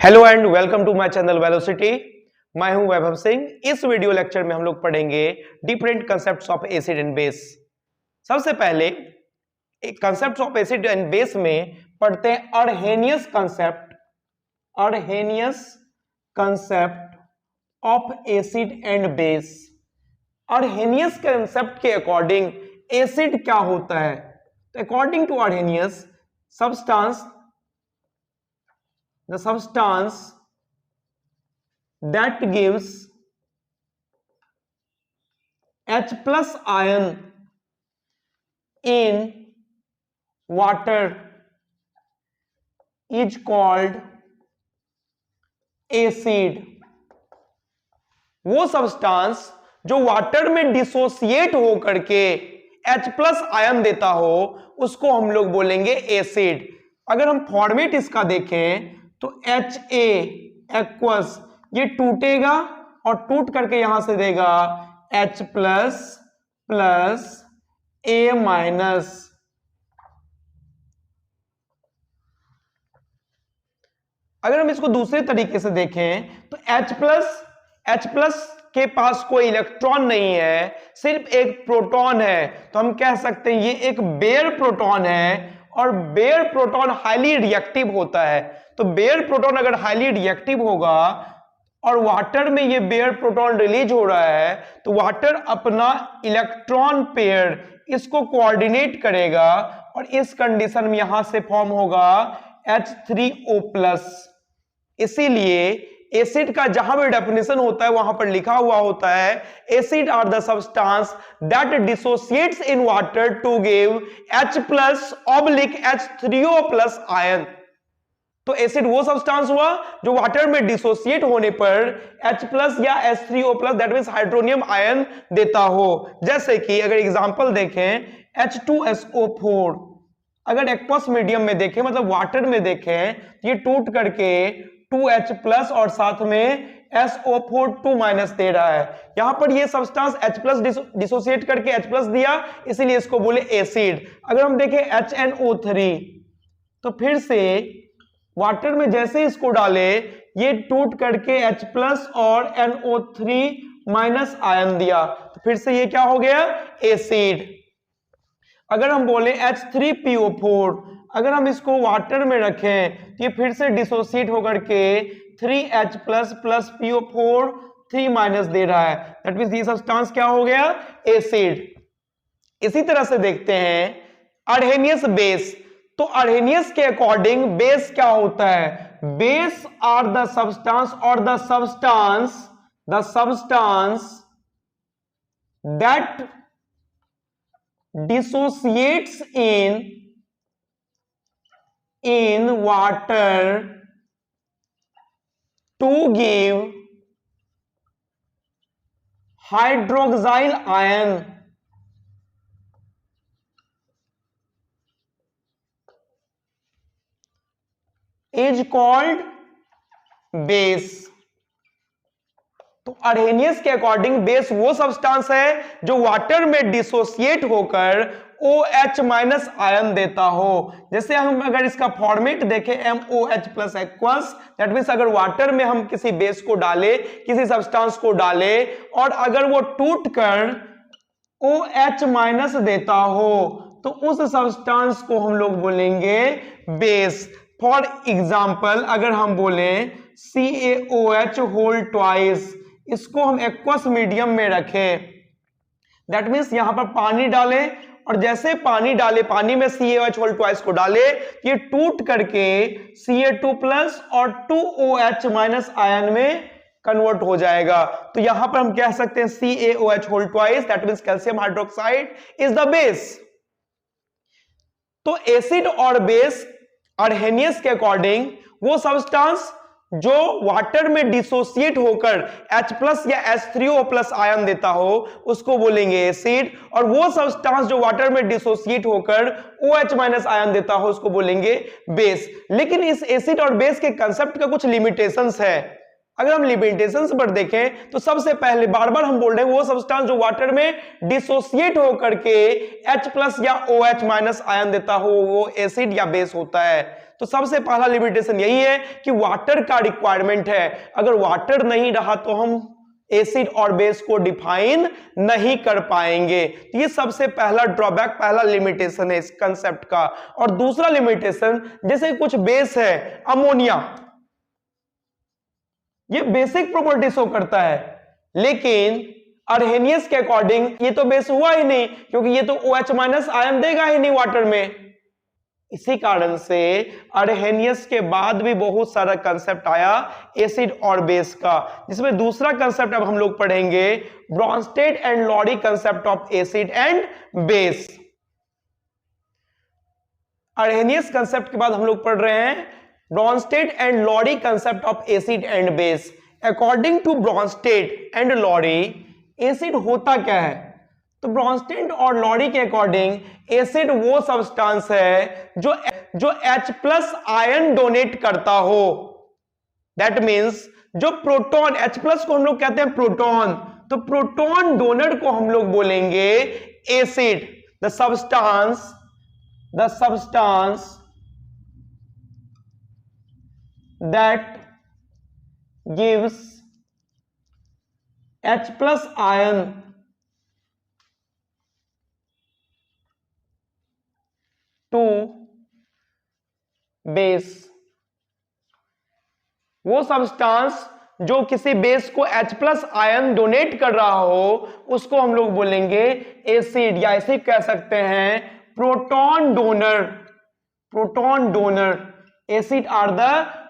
Hello and welcome to my channel velocity. मैं हूं वैभव सिंह। इस वीडियो लेक्चर में हम लोग पढ़ेंगे different concepts of acid and base. सबसे पहले एक concept of acid and base में पढ़ते हैं Arrhenius concept of acid and base. Arrhenius concept के अकॉर्डिंग एसिड क्या होता है? According to Arrhenius, the substance that gives H plus ion in water is called acid। वो सब्सटेंस जो water में डिसोसिएट होकर के H प्लस आयन देता हो उसको हम लोग बोलेंगे एसिड। अगर हम फॉर्मेट इसका देखें तो HA एक्वस, ये टूटेगा और टूट करके यहां से देगा H plus plus A minus. अगर हम इसको दूसरे तरीके से देखें तो H प्लस के पास कोई इलेक्ट्रॉन नहीं है, सिर्फ एक प्रोटॉन है, तो हम कह सकते हैं ये एक बेयर प्रोटॉन है। और बेयर प्रोटॉन हाईली रिएक्टिव होता है। तो बेयर प्रोटॉन अगर हाईली रिएक्टिव होगा और वाटर में ये बेयर प्रोटॉन रिलीज हो रहा है तो वाटर अपना इलेक्ट्रॉन पेयर इसको कोऑर्डिनेट करेगा और इस कंडीशन में यहां से फॉर्म होगा H3O+। इसीलिए एसिड का जहां भी डेफिनेशन होता है वहां पर लिखा हुआ होता है acid are the substance that dissociates in water to give H plus oblique H3O+ ion. तो एसिड वो सब्सटेंस हुआ जो वाटर में डिसोसिएट होने पर H प्लस या H3O+ that means hydronium ion देता हो। जैसे कि अगर एग्जांपल देखें H2SO4, अगर एक्वस मीडियम में देखें मतलब वाटर में देखें तो ये टूट करके 2H प्लस और साथ में SO4 2- दे रहा है। यहां पर ये सब्सटेंस H प्लस डिसोसिएट करके H प्लस दिया, इसीलिए इसको बोले एसिड। अगर हम देखें HNO3 तो फिर से वाटर में जैसे इसको डाले ये टूट करके H प्लस और NO3- आयन दिया, तो फिर से ये क्या हो गया? एसिड। अगर हम बोले H3PO4, अगर हम इसको वाटर में रखें तो ये फिर से डिसोसिएट होकर के 3H प्लस प्लस PO4 3- दे रहा है, दैट मींस ये सब्सटेंस क्या हो गया? एसिड। इसी तरह से देखते हैं अर्हेनियस बेस। तो अर्हेनियस के अकॉर्डिंग बेस क्या होता है? बेस आर द सब्सटेंस और the substance that dissociates in water to give hydroxyl ion is called base। तो अर्हेनियस के अकॉर्डिंग बेस वो सब्सटेंस है जो वाटर में डिसोसिएट होकर OH- आयन देता हो। जैसे हम अगर इसका फॉर्मेट देखें MOH plus aqueous, that means अगर वाटर में हम किसी बेस को डाले, किसी सब्सटेंस को डाले और अगर वो टूटकर OH- देता हो तो उस सब्सटेंस को हम लोग बोलेंगे बेस। फॉर एग्जाम्पल अगर हम बोले CaOH होल ट्वाइस, इसको हम एक्वस मीडियम में रखें, दैट मींस यहां पर पानी डाले और जैसे पानी डाले, पानी में CaOH होल ट्वाइस को डाले, ये टूट करके Ca2+ और 2OH- आयन में कन्वर्ट हो जाएगा। तो यहां पर हम कह सकते हैं CaOH whole twice that means calcium hydroxide is the base. तो एसिड और बेस अर्हेनियस के अकॉर्डिंग वो सब्सटेंस जो वाटर में डिसोसिएट होकर H प्लस या H3O+ आयन देता हो उसको बोलेंगे एसिड, और वो सब्सटेंस जो वाटर में डिसोसिएट होकर OH- आयन देता हो उसको बोलेंगे बेस। लेकिन इस एसिड और बेस के कंसेप्ट का कुछ लिमिटेशंस है। अगर हम लिमिटेशंस पर देखें तो सबसे पहले बार बार हम बोल रहे हैं वो सब्सटेंस जो वाटर में डिसोसिएट होकर के H+ या OH- आयन देता हो वो एसिड या बेस होता है। तो सबसे पहला लिमिटेशन यही है कि वाटर का रिक्वायरमेंट है, अगर वाटर नहीं रहा तो हम एसिड और बेस को डिफाइन नहीं कर पाएंगे। तो ये सबसे पहला ड्रॉबैक, पहला लिमिटेशन है इस कंसेप्ट का। और दूसरा लिमिटेशन, जैसे कुछ बेस है, अमोनिया, ये बेसिक प्रॉपर्टी शो करता है, लेकिन अर्हेनियस के अकॉर्डिंग ये तो बेस हुआ ही नहीं, क्योंकि ये तो OH- आयन देगा ही नहीं वाटर में। इसी कारण से अर्हेनियस के बाद भी बहुत सारा कंसेप्ट आया एसिड और बेस का, जिसमें दूसरा कंसेप्ट अब हम लोग पढ़ेंगे Bronsted and Lowry concept of acid and base. Arrhenius concept के बाद हम लोग पढ़ रहे हैं Bronsted and Lowry concept of acid and base. According to Bronsted and Lowry acid होता क्या है? तो ब्रॉन्स्टेड और लॉरी के अकॉर्डिंग एसिड वो सब्सटेंस है जो H+ आयन डोनेट करता हो। दैट मींस जो प्रोटॉन, H+ को हम लोग कहते हैं प्रोटॉन, तो प्रोटॉन डोनर को हम लोग बोलेंगे acid. The substance that gives H+ ion to base, वो सब्सटेंस जो किसी बेस को H+ आयन डोनेट कर रहा हो उसको हम लोग बोलेंगे एसिड, या ऐसे कह सकते हैं proton donor. Acid are the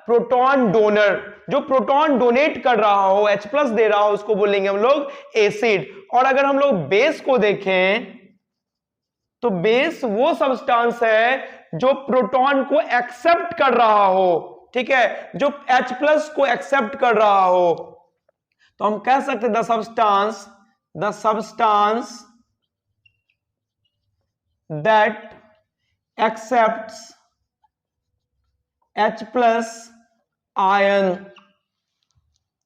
proton donor, जो प्रोटॉन डोनेट कर रहा हो, H+ दे रहा हो, उसको बोलेंगे हम लोग एसिड। और अगर हम लोग बेस को देखें तो बेस वो सब्सटेंस है जो प्रोटॉन को एक्सेप्ट कर रहा हो, ठीक है, जो H+ को एक्सेप्ट कर रहा हो। तो हम कह सकते the substance that accepts H+ ion,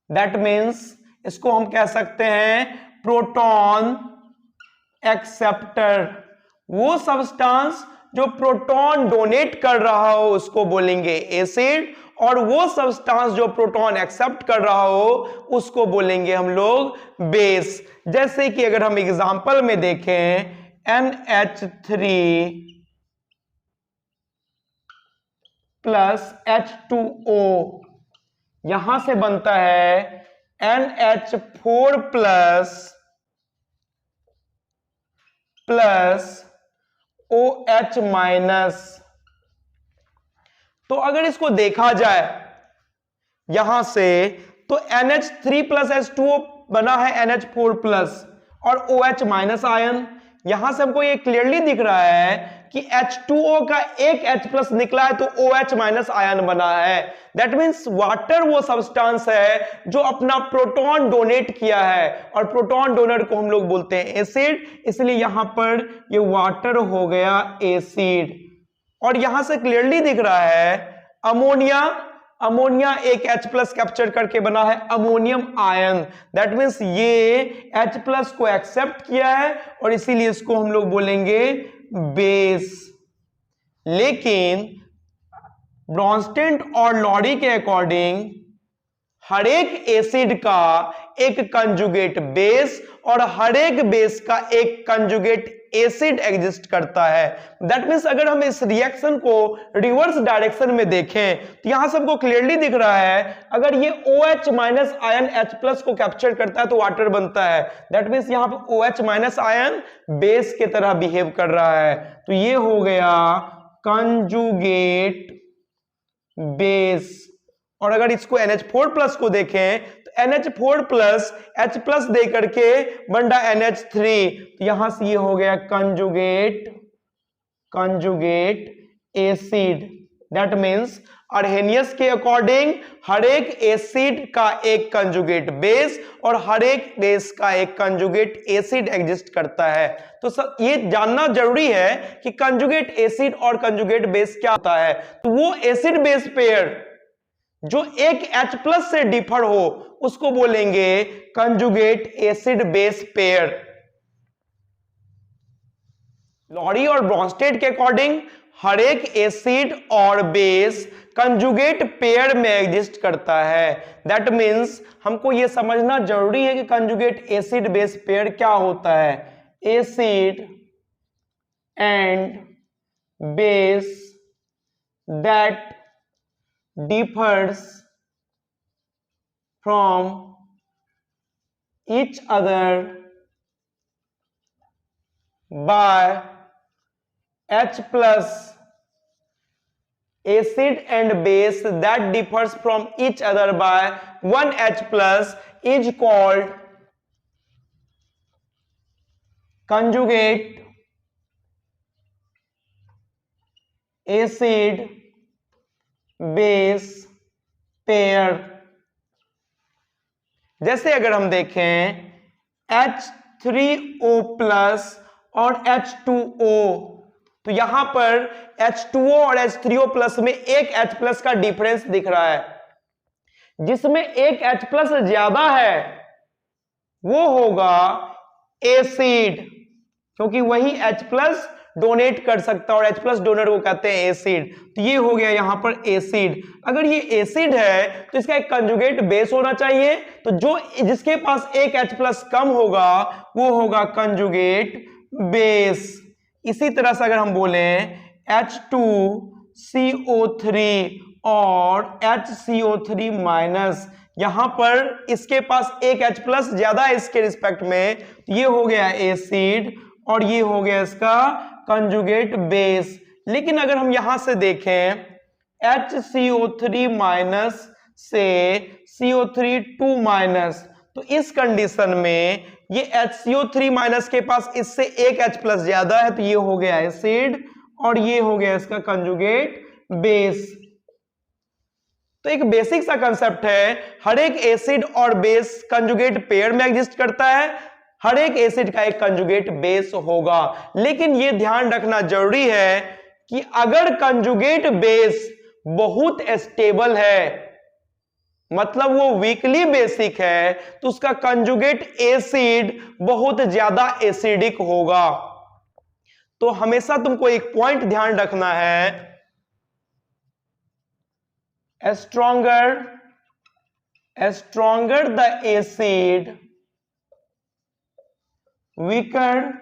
that means इसको हम कह सकते हैं प्रोटॉन एक्सेप्टर। वो सब्सटेंस जो प्रोटॉन डोनेट कर रहा हो उसको बोलेंगे एसिड, और वो सब्सटेंस जो प्रोटॉन एक्सेप्ट कर रहा हो उसको बोलेंगे हम लोग बेस। जैसे कि अगर हम एग्जांपल में देखें NH3 प्लस H2O, यहां से बनता है NH4 प्लस OH-। तो अगर इसको देखा जाए यहां से तो NH3 प्लस H2O बना है NH4 प्लस और OH- आयन। यहां से हमको ये क्लियरली दिख रहा है कि H2O का एक H+ निकला है तो OH- आयन बना है। दैट मीन्स वाटर वो सब्सटेंस है जो अपना प्रोटॉन डोनेट किया है, और प्रोटॉन डोनर को हम लोग बोलते हैं एसिड, इसलिए यहां पर ये वाटर हो गया एसिड। और यहां से क्लियरली दिख रहा है अमोनिया एक H+ कैप्चर करके बना है अमोनियम आयन। दैट मीन्स ये H+ को एक्सेप्ट किया है और इसीलिए इसको हम लोग बोलेंगे बेस। लेकिन ब्रॉन्स्टेड और लॉरी के अकॉर्डिंग हर एक एसिड का एक कंजुगेट बेस और हर एक बेस का एक कंजुगेट एसिड एग्जिस्ट करता है। दैट मीन्स अगर हम इस रिएक्शन को रिवर्स डायरेक्शन में देखें तो यहां सबको क्लियरली दिख रहा है, अगर ये OH- आयन H+ को कैप्चर करता है तो वाटर बनता है। दैट मीन्स यहां पर OH- आयन बेस के तरह बिहेव कर रहा है, तो ये हो गया कंजुगेट बेस। और अगर इसको NH4+ को देखें तो NH4+ H+ दे करके बन रहा NH3, तो यहां से ये हो गया कंजुगेट एसिड। दैट मीन्स अर्हेनियस के अकॉर्डिंग हर एक एसिड का एक कंजुगेट बेस और हर एक बेस का एक कंजुगेट एसिड एग्जिस्ट करता है। तो ये जानना जरूरी है कि कंजुगेट एसिड और कंजुगेट बेस क्या होता है। तो वो एसिड बेस पेयर जो एक H प्लस से डिफर हो उसको बोलेंगे conjugate acid base pair. Lowry और ब्रॉन्स्टेड के अकॉर्डिंग हर एक एसिड और बेस कंजुगेट पेयर में एग्जिस्ट करता है। दैट मीन्स हमको यह समझना जरूरी है कि कंजुगेट एसिड बेस पेयर क्या होता है। Acid and base that differs from each other by H plus, acid and base that differs from each other by 1 H plus is called conjugate acid base pair. जैसे अगर हम देखें H3O plus और H2O, तो यहां पर H2O और H3O plus में एक H प्लस का डिफरेंस दिख रहा है। जिसमें एक H प्लस ज्यादा है वो होगा एसिड, क्योंकि वही H प्लस डोनेट कर सकता है और H प्लस डोनर को कहते हैं एसिड। तो ये हो गया यहां पर एसिड। अगर ये एसिड है तो इसका एक कंजुगेट बेस होना चाहिए, तो जो जिसके पास एक H प्लस कम होगा वो होगा कंजुगेट बेस। इसी तरह से अगर हम बोले H2CO3 और HCO3 माइनस, यहां पर इसके पास एक H प्लस ज्यादा है इसके रिस्पेक्ट में, तो ये हो गया एसिड और ये हो गया इसका कंजुगेट बेस। लेकिन अगर हम यहां से देखें HCO3 माइनस से CO3 2 माइनस, तो इस कंडीशन में ये HCO3 माइनस के पास इससे एक H प्लस ज्यादा है, तो ये हो गया एसिड और ये हो गया इसका कंजुगेट बेस। तो एक बेसिक सा कंसेप्ट है, हर एक एसिड और बेस कंजुगेट पेयर में एग्जिस्ट करता है, हर एक एसिड का एक कंजुगेट बेस होगा। लेकिन यह ध्यान रखना जरूरी है कि अगर कंजुगेट बेस बहुत स्टेबल है, मतलब वो वीकली बेसिक है, तो उसका कंजुगेट एसिड बहुत ज्यादा एसिडिक होगा। तो हमेशा तुमको एक पॉइंट ध्यान रखना है, stronger the acid, weaker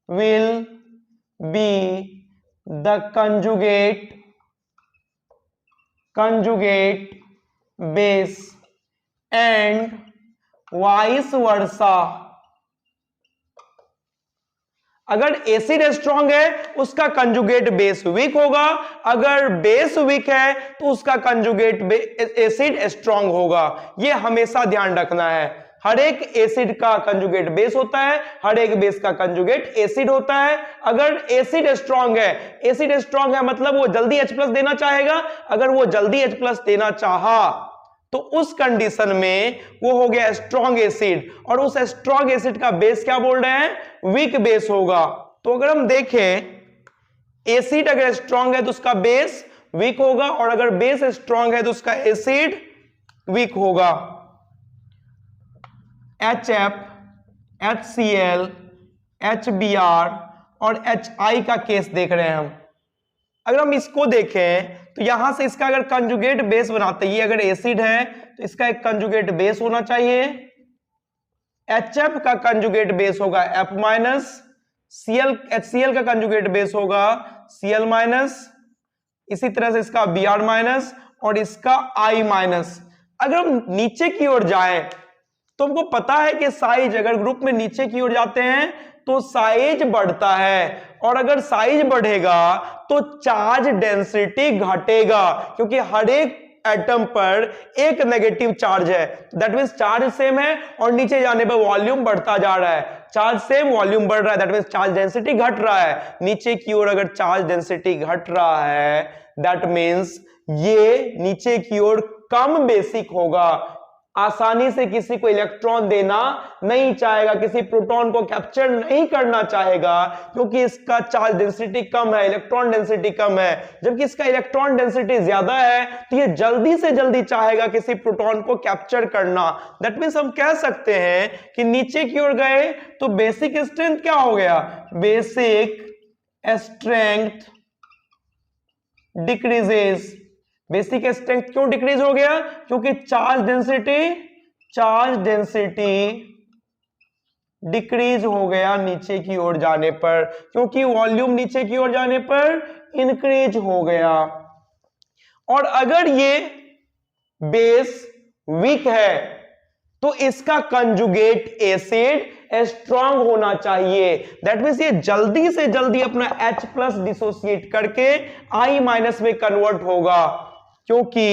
will be the conjugate base and vice versa। अगर एसिड स्ट्रांग है उसका कंजुगेट बेस वीक होगा, अगर बेस वीक है तो उसका कंजुगेट एसिड स्ट्रांग होगा। यह हमेशा ध्यान रखना है। हर एक एसिड का कंजुगेट बेस होता है, हर एक बेस का कंजुगेट एसिड होता है। अगर एसिड स्ट्रांग है मतलब वो जल्दी H प्लस देना चाहेगा। अगर वो जल्दी H प्लस देना चाहा तो उस कंडीशन में वो हो गया स्ट्रांग एसिड, और उस स्ट्रांग एसिड का बेस क्या बोल रहे हैं, वीक बेस होगा। तो अगर हम देखें एसिड अगर स्ट्रांग है तो उसका बेस वीक होगा, और अगर बेस स्ट्रांग है तो उसका एसिड वीक होगा। HF, HCl, HBr और HI का केस देख रहे हैं हम। अगर हम इसको देखें तो यहां से इसका अगर कंजुगेट बेस बनाते हैं, अगर एसिड है तो इसका एक कंजुगेट बेस होना चाहिए। HF का कंजुगेट बेस होगा F माइनस, HCl का कंजुगेट बेस होगा Cl माइनस, इसी तरह से इसका Br माइनस और इसका I माइनस। अगर हम नीचे की ओर जाएं तो हमको पता है कि साइज, अगर ग्रुप में नीचे की ओर जाते हैं तो साइज बढ़ता है, और अगर साइज बढ़ेगा तो चार्ज डेंसिटी घटेगा, क्योंकि हर एक एटम पर एक नेगेटिव चार्ज है। दैट मींस चार्ज सेम है और नीचे जाने पर वॉल्यूम बढ़ता जा रहा है। चार्ज सेम, वॉल्यूम बढ़ रहा है, दैट मींस चार्ज डेंसिटी घट रहा है। नीचे की ओर अगर चार्ज डेंसिटी घट रहा है दैट मींस ये नीचे की ओर कम बेसिक होगा। आसानी से किसी को इलेक्ट्रॉन देना नहीं चाहेगा, किसी प्रोटॉन को कैप्चर नहीं करना चाहेगा, क्योंकि इसका चार्ज डेंसिटी कम है, इलेक्ट्रॉन डेंसिटी कम है। जबकि इसका इलेक्ट्रॉन डेंसिटी ज्यादा है तो ये जल्दी से जल्दी चाहेगा किसी प्रोटॉन को कैप्चर करना। दैट मीन्स हम कह सकते हैं कि नीचे की ओर गए तो बेसिक स्ट्रेंथ क्या हो गया, basic strength decreases. Basic strength क्यों डिक्रीज हो गया, क्योंकि चार्ज डेंसिटी डिक्रीज हो गया नीचे की ओर जाने पर, क्योंकि वॉल्यूम नीचे की ओर जाने पर इंक्रीज हो गया। और अगर ये बेस वीक है तो इसका कंजुगेट एसिड स्ट्रांग होना चाहिए। दैट मीन्स ये जल्दी से जल्दी अपना H प्लस डिसोसिएट करके I माइनस में कन्वर्ट होगा, क्योंकि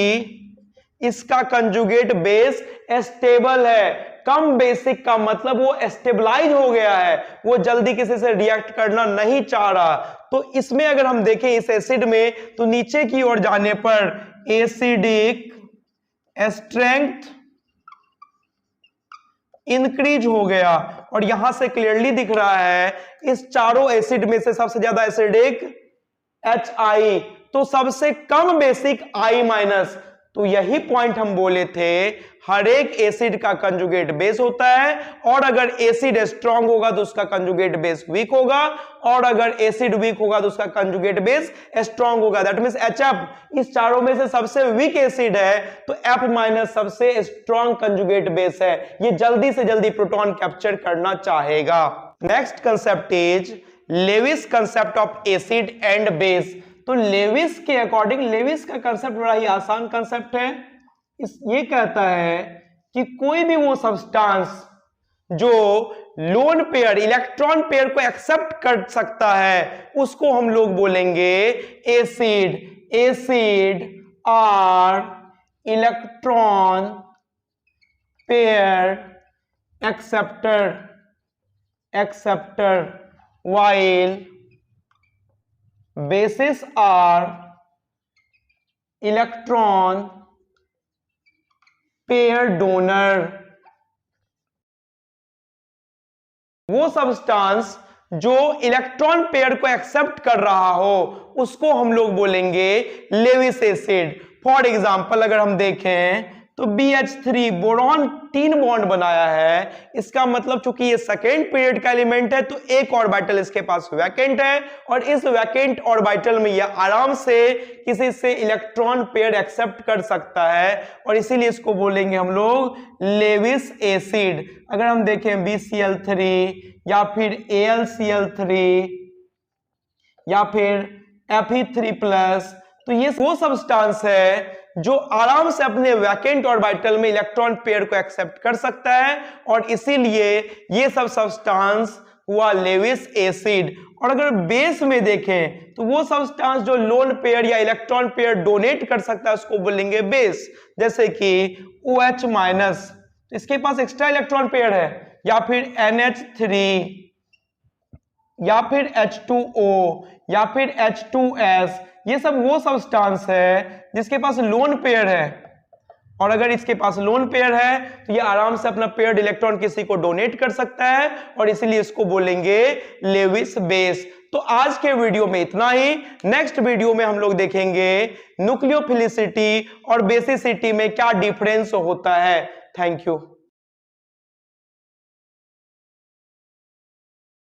इसका कंजुगेट बेस स्टेबल है। कम बेसिक का मतलब वो स्टेबलाइज हो गया है, वो जल्दी किसी से रिएक्ट करना नहीं चाह रहा। तो इसमें अगर हम देखें इस एसिड में तो नीचे की ओर जाने पर एसिडिक स्ट्रेंथ इंक्रीज हो गया। और यहां से क्लियरली दिख रहा है इस चारों एसिड में से सबसे ज्यादा एसिडिक HI, तो सबसे कम बेसिक I माइनस। तो यही पॉइंट हम बोले थे, हर एक एसिड का कंजुगेट बेस होता है, और अगर एसिड स्ट्रांग होगा तो उसका कंजुगेट बेस वीक होगा, और अगर एसिड वीक होगा तो उसका कंजुगेट बेस स्ट्रांग होगा। दैट मींस HF इस चारों में से सबसे वीक एसिड है, तो F माइनस सबसे स्ट्रांग कंजुगेट बेस है, ये जल्दी से जल्दी प्रोटॉन कैप्चर करना चाहेगा। Next concept is Lewis concept of acid and base. तो लेविस के अकॉर्डिंग, लेविस का कंसेप्ट बड़ा ही आसान कंसेप्ट है। ये कहता है कि कोई भी वो सब्सटेंस जो लोन पेयर, इलेक्ट्रॉन पेयर को एक्सेप्ट कर सकता है उसको हम लोग बोलेंगे acid. Acid are electron pair acceptor while bases are electron pair donor। वो सब्सटेंस जो इलेक्ट्रॉन पेयर को एक्सेप्ट कर रहा हो उसको हम लोग बोलेंगे लेविस एसिड। फॉर एग्जांपल अगर हम देखें तो BH3 बोरॉन 3 बॉन्ड बनाया है, इसका मतलब चूंकि ये सेकेंड पीरियड का एलिमेंट है तो एक ऑर्बिटल इसके पास वैकेंट है, और इस वैकेंट ऑर्बिटल में ये आराम से किसी से इलेक्ट्रॉन पेयर एक्सेप्ट कर सकता है, और इसीलिए इसको बोलेंगे हम लोग लेविस एसिड। अगर हम देखें BCl3 या फिर AlCl3 या फिर Fe3+, तो ये वो सब्सटेंस है जो आराम से अपने वैकेंट ऑर्बिटल में इलेक्ट्रॉन पेयर को एक्सेप्ट कर सकता है, और इसीलिए ये सब सब्सटेंस हुआ लेविस एसिड। और अगर बेस में देखें तो वो सब्सटेंस जो लोन पेयर या इलेक्ट्रॉन पेयर डोनेट कर सकता है उसको बोलेंगे बेस। जैसे कि OH माइनस, तो इसके पास एक्स्ट्रा इलेक्ट्रॉन पेयर है, या फिर NH3 या फिर H2O या फिर H2S, ये सब वो सब्सटेंस है जिसके पास लोन पेयर है, और अगर इसके पास लोन पेयर है तो ये आराम से अपना पेयर्ड इलेक्ट्रॉन किसी को डोनेट कर सकता है, और इसीलिए इसको बोलेंगे लेविस बेस। तो आज के वीडियो में इतना ही। नेक्स्ट वीडियो में हम लोग देखेंगे न्यूक्लियोफिलिसिटी और बेसिसिटी में क्या डिफरेंस होता है। Thank you.